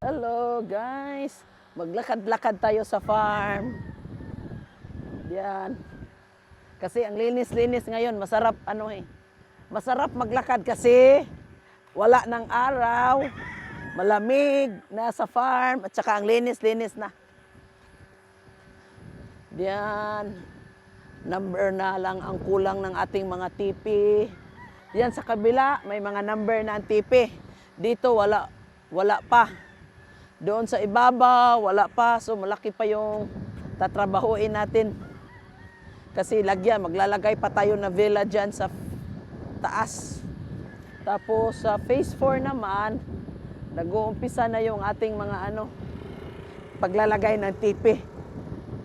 Hello guys, maglakad-lakad tayo sa farm. Yan. Kasi ang linis-linis ngayon, masarap masarap maglakad kasi wala ng araw, malamig na sa farm at saka ang linis-linis na. Yan. Number na lang ang kulang ng ating mga tipi. Yan sa kabila, may mga number na ang tipi. Dito wala pa. Doon sa ibaba, wala pa. So malaki pa yung tatrabahuin natin. Kasi maglalagay pa tayo na villa dyan sa taas. Tapos sa phase 4 naman, nag-uumpisa na yung ating mga paglalagay ng tipi.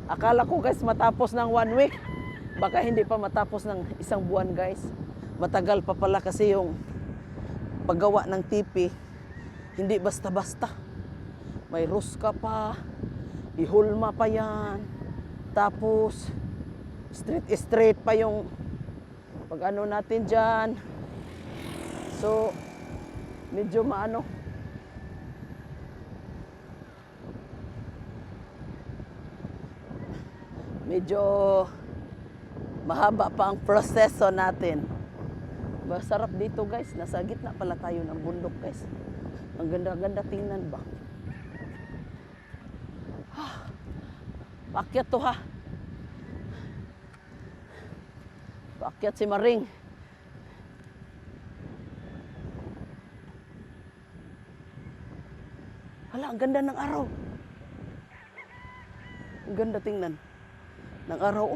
Akala ko guys matapos ng 1 week. Baka hindi pa matapos ng 1 buwan guys. Matagal pa pala kasi yung paggawa ng tipi. Hindi basta-basta. May ruska pa, ihulma pa yan. Tapos, straight pa yung pag-ano natin dyan. So, medyo medyo mahaba pa ang proseso natin. Masarap dito guys. Nasa gitna pala tayo ng bundok guys. Ang ganda-ganda tingnan ba? Paakyat to ha. Paakyat si Maring. Hala, ang ganda ng araw. Ang ganda tingnan ng araw.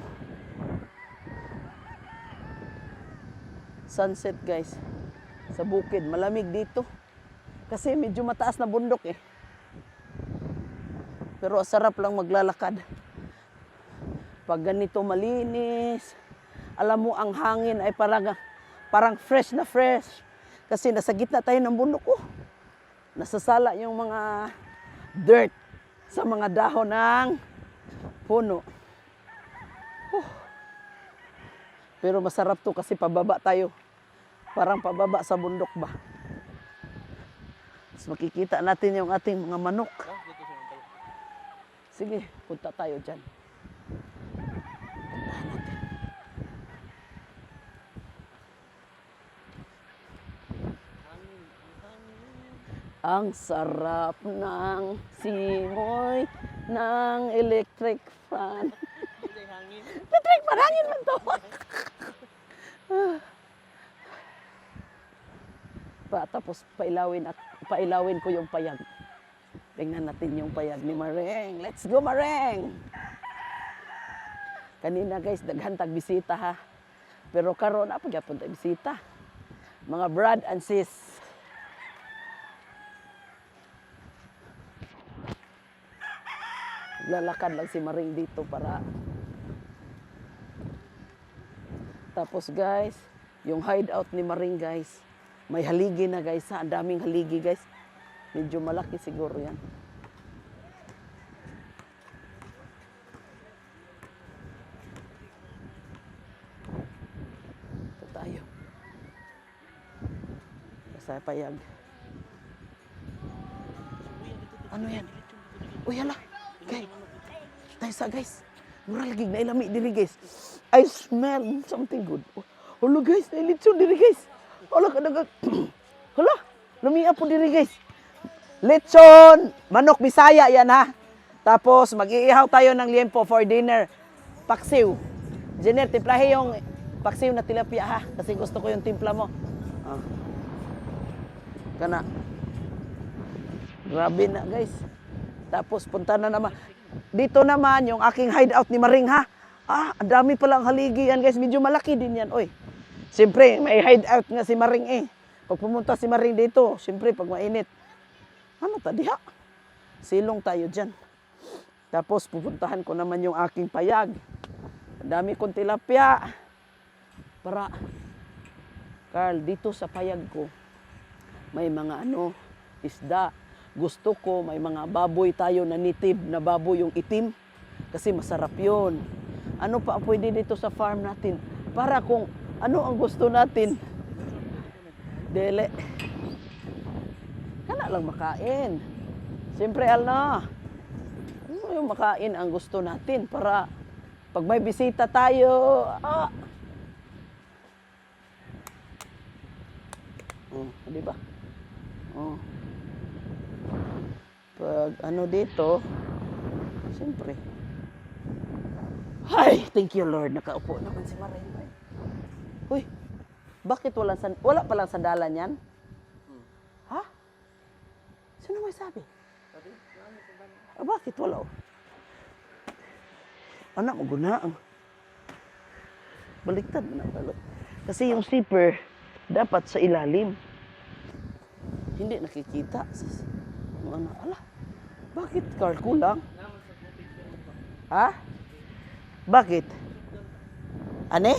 Sunset guys. Sa bukid. Malamig dito. Kasi medyo mataas na bundok eh. Pero sarap lang maglalakad. Pag ganito malinis, alam mo ang hangin ay parang fresh na fresh. Kasi nasa gitna tayo ng bundok. Nasasala yung mga dirt sa mga dahon ng puno. Pero masarap to kasi pababa tayo. Parang pababa sa bundok ba. Mas makikita natin yung ating mga manok. Sige, punta tayo dyan. Ang sarap ng simoy ng electric fan. Electric fan, hangin man to. Tapos pailawin ko yung payag. Tingnan natin yung payag ni Mareng. Let's go, Mareng! Kanina guys, daghan tag bisita ha. Pero karon apa gyapon tag bisita. Mga brad and sis. Lalakad lang si Maring dito para. Tapos guys, yung hideout ni Maring guys, may haligi na guys ha. Ang daming haligi guys. Medyo malaki siguro yan. Ito tayo. Sa payag. Ano yan? Uy, hala. Okay. Tayo sa guys. Mura lagi na ilami diri guys. I smell something good. Hala guys, nailitson diri guys. Hala kadagat. Hala, lumiya po diri guys. Lechon, manok Bisaya yan ha. Tapos mag-iihaw tayo ng liempo for dinner. Paksiw. Jenner, timplahe yung paksiw na tilapia ha. Kasi gusto ko yung timpla mo. Kana. Grabe na guys. Tapos punta na naman. Dito naman yung aking hideout ni Maring ha. Ang dami palang haligi yan guys. Medyo malaki din yan. Oy. Siyempre, may hideout nga si Maring eh. Pag pumunta si Maring dito, siyempre pag mainit. Ano ta diha? Silong tayo dyan. Tapos pupuntahan ko naman yung aking payag. Ang dami kong tilapia. Para, Carl, dito sa payag ko, may mga isda. Gusto ko, may mga baboy tayo na native na baboy yung itim. Kasi masarap yun. Ano pa pwede dito sa farm natin? Para kung ano ang gusto natin. Dele. wala lang makain. Siyempre, Alna, ano yung makain ang gusto natin para pag may bisita tayo, di ba? Oh. Pag ano dito, siyempre. Ay, thank you Lord, nakaupo naman si Marimay. Uy, bakit wala palang sandalan yan? Ha? Sino may sabi? Bakit wala? Anak mo guna. Baliktad na pala. Kasi yung zipper, dapat sa ilalim. Hindi nakikita. Ano, ala, bakit Carl kulang? Ha? Bakit? Ane?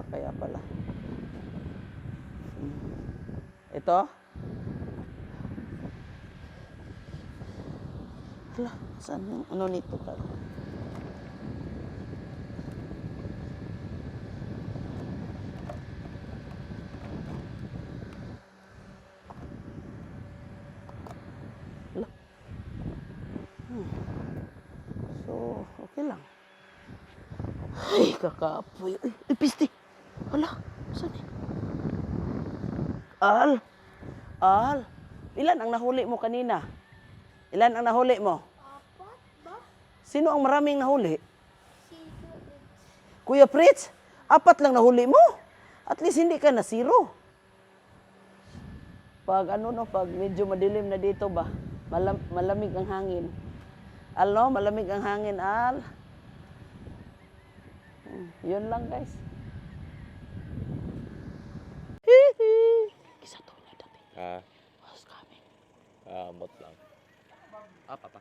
Kaya pala. Ito? Hala, saan yung ano nito ka? Hala. So, okay lang. Ay, kakaapoy. Ay, pisti. Hala, saan eh? Al. Ilan ang nahuli mo kanina? Ilan ang nahuli mo? Apat ba? Sino ang maraming nahuli? Si Kuya Fritz, 4 lang nahuli mo. At least hindi ka na zero. Pag pag medyo madilim na dito ba, malamig ang hangin. Al, no? Malamig ang hangin, Al. Yun lang, guys. Kisa to niya dati. Ah, Was coming. Bot lang. Papa.